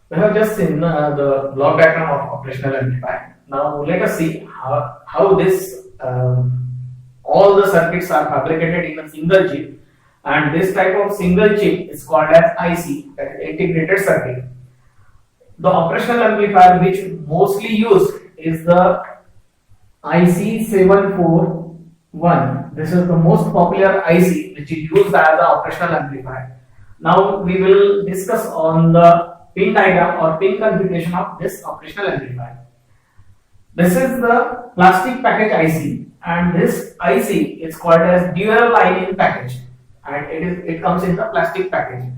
We have just seen the block diagram of operational amplifier. Now let us see how this all the circuits are fabricated in a single chip, and this type of single chip is called as IC, that is integrated circuit. The operational amplifier which mostly used is the IC741. This is the most popular IC which is used as an operational amplifier. Now we will discuss on the pin diagram or pin configuration of this operational amplifier. This is the plastic package IC, and this IC is called as dual line in package, and it comes in the plastic package.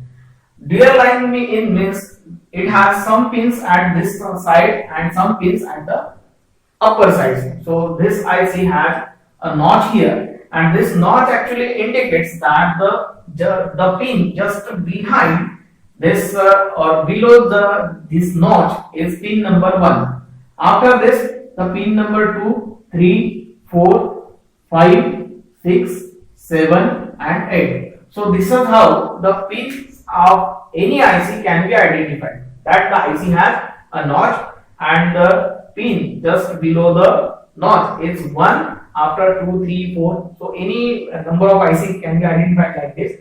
Dual line in means it has some pins at this side and some pins at the upper side. So this IC has a notch here, and this notch actually indicates that the pin just behind this or below this notch is pin number 1. After this, the pin number 2, 3, 4, 5, 6, 7 and 8. So this is how the pins of any IC can be identified, that the IC has a notch and the pin just below the notch is 1, after 2, 3, 4. So any number of IC can be identified like this: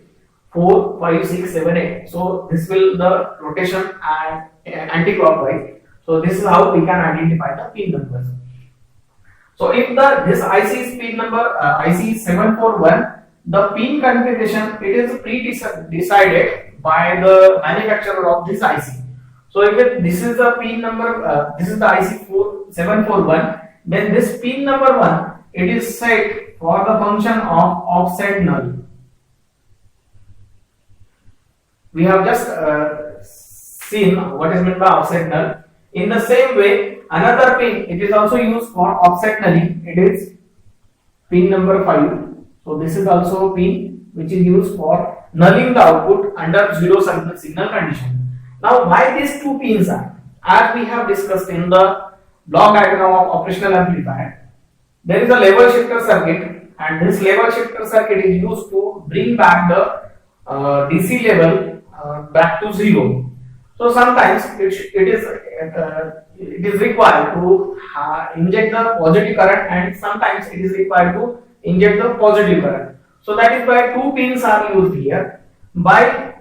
4, 5, 6, 7, 8. So this will the rotation and anti-clockwise. So this is how we can identify the pin numbers. So if this IC is pin number IC741, the pin configuration it is pre-decided by the manufacturer of this IC. So if this is the pin number, this is the IC741, then this pin number 1 it is set for the function of offset null. We have just seen what is meant by offset null. In the same way, another pin it is also used for offset nulling. It is pin number 5. So this is also a pin which is used for nulling the output under zero signal condition. Now why these two pins are? As we have discussed in the block diagram of operational amplifier, there is a level shifter circuit, and this level shifter circuit is used to bring back the DC level back to 0. So sometimes it is required to inject the positive current, and sometimes it is required to inject the positive current. So that is why two pins are used here. By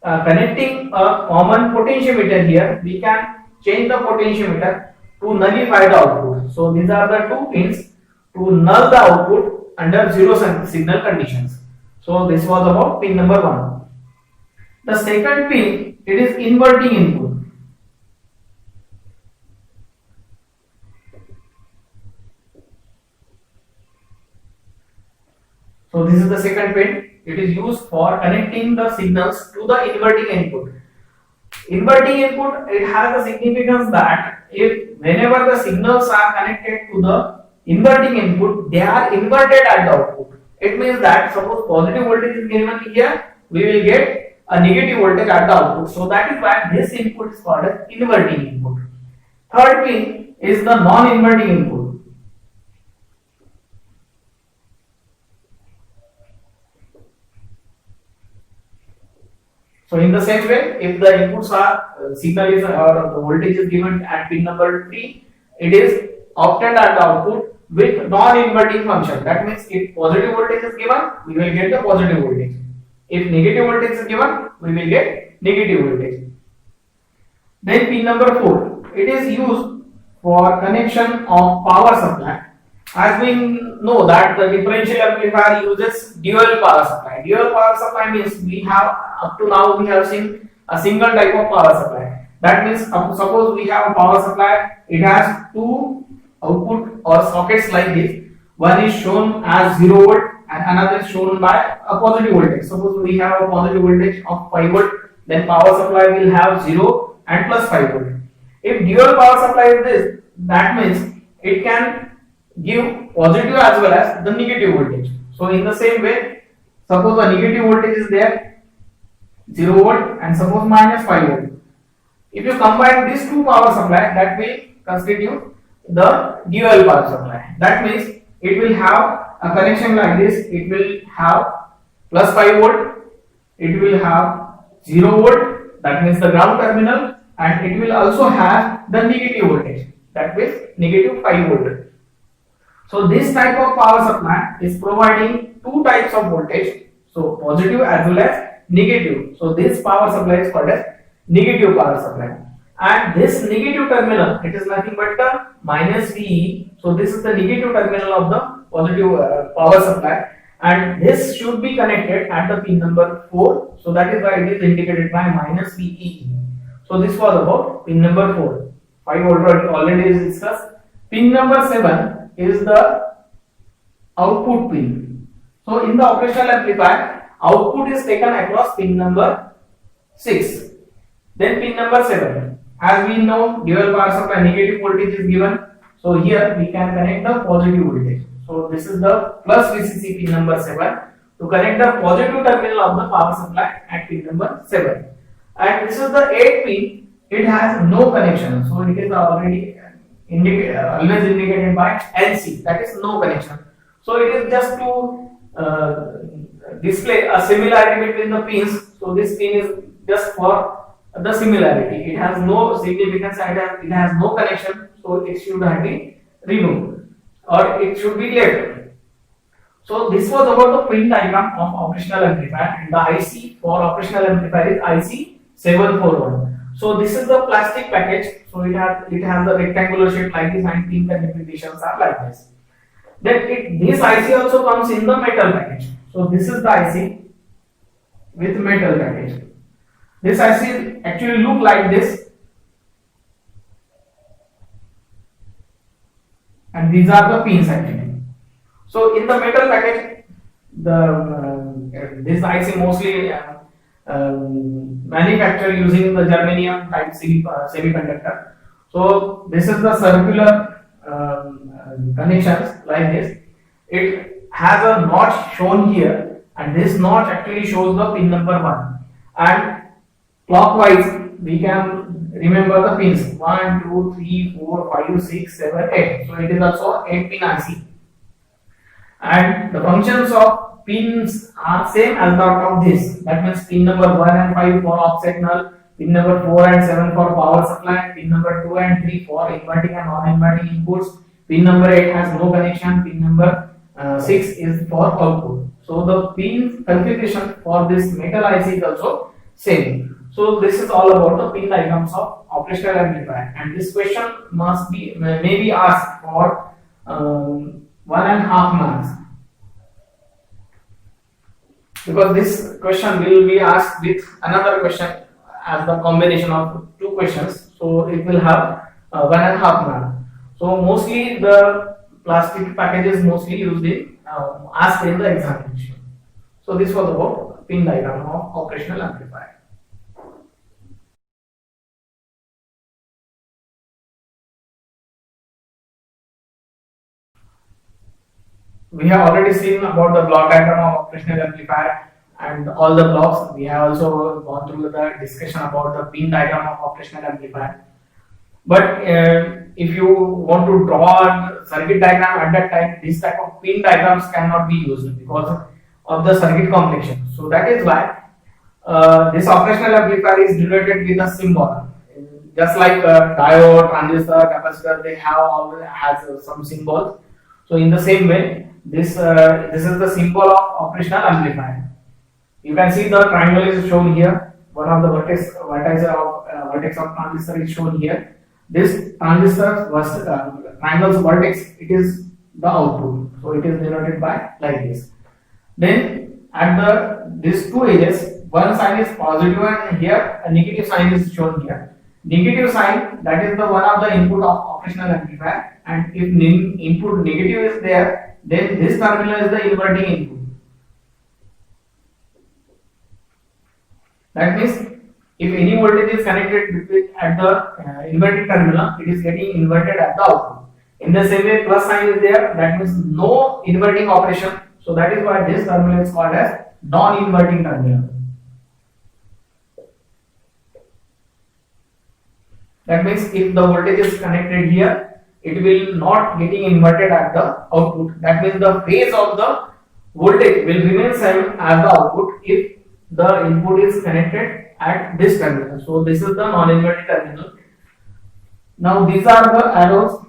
connecting a common potentiometer here, we can change the potentiometer to nullify the output. So these are the two pins to null the output under zero signal conditions. So this was about pin number 1. The second pin, it is inverting input. So this is the second pin. It is used for connecting the signals to the inverting input. Inverting input, it has a significance that if whenever the signals are connected to the inverting input, they are inverted at the output. It means that suppose positive voltage is given here, we will get a negative voltage at the output. So that is why this input is called as inverting input. Third pin is the non-inverting input. So in the same way, if the inputs are signal is or the voltage is given at pin number 3, it is obtained at the output with non-inverting function. That means if positive voltage is given, we will get the positive voltage. If negative voltage is given, we will get negative voltage. Then pin number 4, it is used for connection of power supply. As we know that the differential amplifier uses dual power supply. Dual power supply means we have up to now we have seen a single type of power supply. That means suppose we have a power supply, it has two output or sockets like this. One is shown as 0 volt and another is shown by a positive voltage. Suppose we have a positive voltage of 5 volt, then power supply will have 0 and plus 5 volt. If dual power supply is this, that means it can give positive as well as the negative voltage. So in the same way, suppose a negative voltage is there, 0 volt, and suppose minus 5 volt. If you combine these two power supply, that will constitute the dual power supply. That means it will have a connection like this. It will have plus 5 volt, it will have 0 volt, that means the ground terminal, and it will also have the negative voltage, that means negative 5 volt. So this type of power supply is providing two types of voltage, so positive as well as negative. So this power supply is called as negative power supply, and this negative terminal, it is nothing but the minus VE. So this is the negative terminal of the positive power supply, and this should be connected at the pin number 4. So that is why it is indicated by minus VE. So this was about pin number 4. 5 already is discussed. Pin number 7 is the output pin. So in the operational amplifier, output is taken across pin number 6. Then pin number 7. As we know, dual power supply negative voltage is given. So here we can connect the positive voltage. So this is the plus VCC pin number 7 to connect the positive terminal of the power supply at pin number 7. And this is the 8 pin. It has no connection. So it is already always indicated by NC, that is no connection. So it is just to display a similarity between the pins. So this pin is just for the similarity. It has no significance and it has no connection. So it should have been removed or it should be left. So this was about the pin diagram of operational amplifier, and the IC for operational amplifier is IC 741. So this is the plastic package. So it has the rectangular shape like this, and pin configurations are like this. Then this IC also comes in the metal package. So this is the IC with metal package. This IC actually look like this, and these are the pins actually. So in the metal package, this IC mostly manufactured using the germanium type semiconductor. So this is the circular connections like this. It has a notch shown here, and this notch actually shows the pin number 1. And clockwise we can remember the pins 1, 2, 3, 4, 5, 6, 7, 8. So it is also 8 pin IC. And the functions of pins are same as that of this. That means pin number 1 and 5 for offset null, pin number 4 and 7 for power supply, pin number 2 and 3 for inverting and non-inverting inputs, pin number 8 has no connection, pin number 6 is for output. So the pin configuration for this metal IC is also same. So this is all about the pin diagrams of operational amplifier, and this question may be asked for 1.5 marks, because this question will be asked with another question as the combination of two questions. So it will have 1.5 mark. So mostly the plastic packages mostly used in asked in the examination. So this was about pin diagram of operational amplifier. We have already seen about the block diagram of operational amplifier and all the blocks. We have also gone through the discussion about the pin diagram of operational amplifier. But if you want to draw a circuit diagram at that time, this type of pin diagrams cannot be used because of the circuit completion. So that is why this operational amplifier is denoted with a symbol. Just like diode, transistor, capacitor, they has some symbols. So in the same way, this is the symbol of operational amplifier. You can see the triangle is shown here. One of the vertex of transistor is shown here. This transistor triangle's vertex, it is the output. So it is denoted by like this. Then at these two edges, one sign is positive and here a negative sign is shown here. Negative sign, that is the one of the input of operational amplifier, and if input negative is there, then this terminal is the inverting input. That means if any voltage is connected at the inverting terminal, it is getting inverted at the output. In the same way, plus sign is there, that means no inverting operation. So that is why this terminal is called as non-inverting terminal. That means if the voltage is connected here, it will not getting inverted at the output. That means the phase of the voltage will remain same as the output if the input is connected at this terminal. So this is the non-inverting terminal. Now these are the arrows.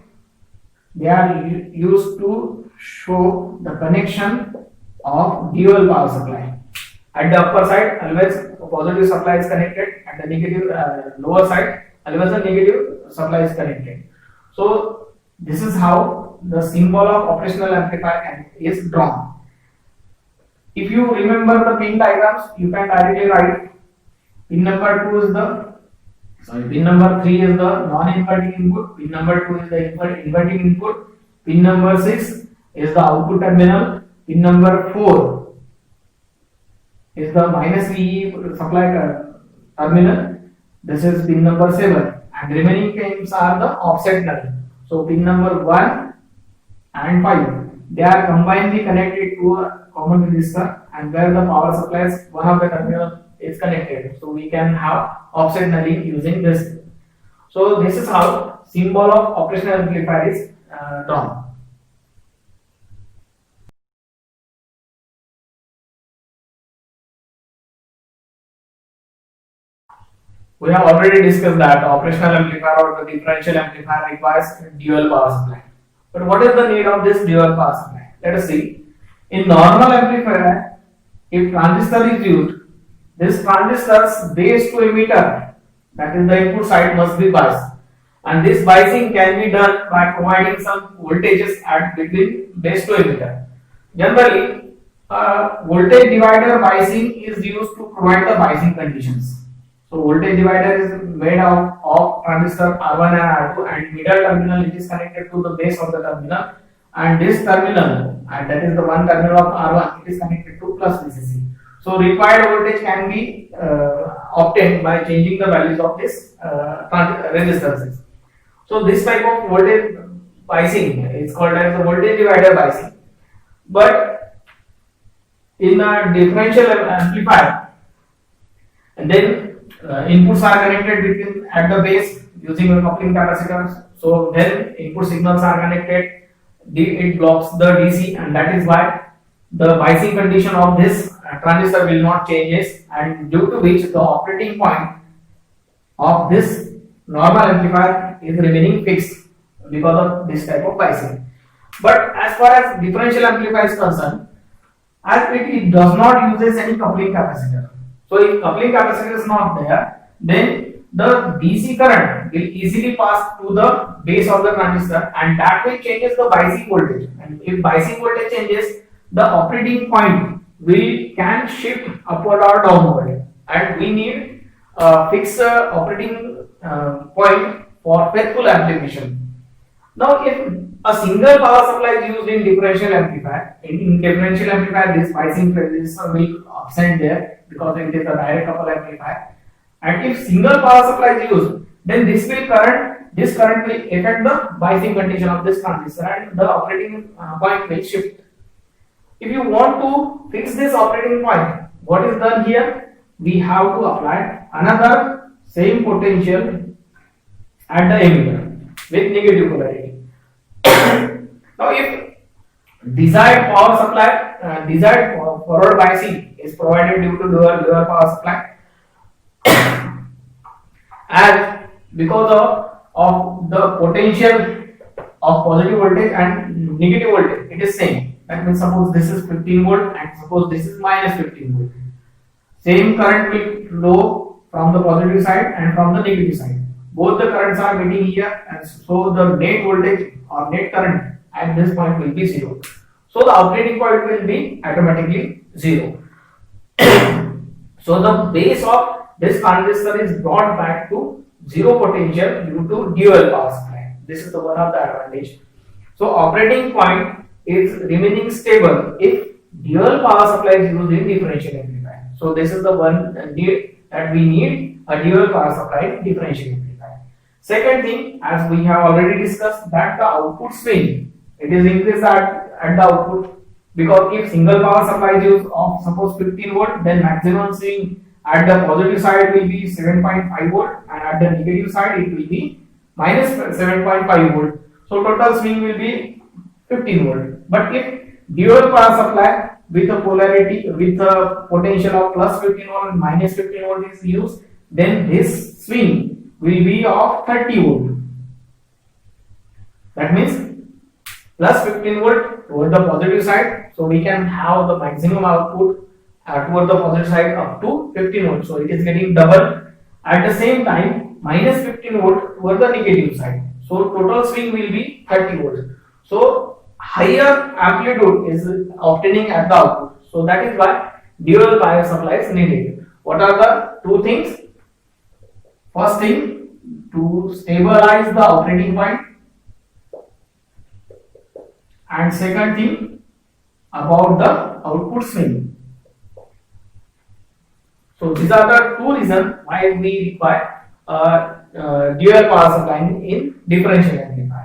They are used to show the connection of dual power supply. At the upper side, always positive supply is connected. At the negative lower side, always the negative supply is connected. So this is how the symbol of operational amplifier is drawn. If you remember the pin diagrams, you can directly write pin number 2 is pin number 3 is the non-inverting input, pin number 2 is the inverting input, pin number 6 is the output terminal, pin number 4 is the minus VE supply terminal, this is pin number 7, and remaining pins are the offset null. So pin number 1 and 5, they are combinedly connected to a common resistor, and where the power supplies one of the terminal is connected. So we can have offset nulling using this. So this is how symbol of operational amplifier is drawn. We have already discussed that operational amplifier or the differential amplifier requires dual power supply. But what is the need of this dual power supply? Let us see. In normal amplifier, if transistor is used, this transistor's base to emitter, that is the input side, must be biased. And this biasing can be done by providing some voltages at between base to emitter. Generally, voltage divider biasing is used to provide the biasing conditions. So voltage divider is made of transistor R1 and R2, and middle terminal it is connected to the base of the terminal, and this terminal, and that is the one terminal of R1, it is connected to plus VCC. So required voltage can be obtained by changing the values of this resistances. So this type of voltage biasing is called as the voltage divider biasing. But in a differential amplifier, and then inputs are connected between at the base using a coupling capacitors. So when input signals are connected, it blocks the DC, and that is why the biasing condition of this transistor will not changes, and due to which the operating point of this normal amplifier is remaining fixed because of this type of biasing. But as far as differential amplifier is concerned, as it does not uses any coupling capacitor. So if coupling capacitor is not there, then the DC current will easily pass to the base of the transistor, and that will changes the biasing voltage. And if biasing voltage changes, the operating point can shift upward or downward, and we need a fixed operating point for faithful application. Now, if a single power supply is used in differential amplifier, this biasing resistor will absent there because it is a direct couple amplifier. And if single power supply is used, then this current will affect the biasing condition of this transistor, and the operating point will shift. If you want to fix this operating point, what is done here? We have to apply another same potential at the emitter with negative polarity. Now, if desired power supply, desired forward biasing is provided due to lower power supply, and because of the potential of positive voltage and negative voltage, it is same. That means suppose this is 15 volt and suppose this is minus 15 volt. Same current will flow from the positive side and from the negative side. Both the currents are meeting here, and so the net voltage or net current at this point will be 0. So the operating point will be automatically 0. So the base of this transistor is brought back to 0 potential due to dual power supply. This is the one of the advantage. So operating point is remaining stable if dual power supply is used in differential amplifier. So this is the one that we need, a dual power supply in differential amplifier. Second thing, as we have already discussed, that the output swing, it is increased at the output, because if single power supply is used of suppose 15 volt, then maximum swing at the positive side will be 7.5 volt, and at the negative side it will be minus 7.5 volt. So total swing will be 15 volt. But if dual power supply, with a polarity, with a potential of plus 15 volt and minus 15 volt is used, then this swing will be of 30 volt. That means plus 15 volt toward the positive side, so we can have the maximum output toward the positive side up to 15 volt. So it is getting double. At the same time, minus 15 volt toward the negative side. So total swing will be 30 volts. So higher amplitude is obtaining at the output. So that is why dual power supply is needed. What are the two things? First thing, to stabilize the operating point, and second thing, about the output swing. So these are the two reasons why we require dual power supply in differential amplifier.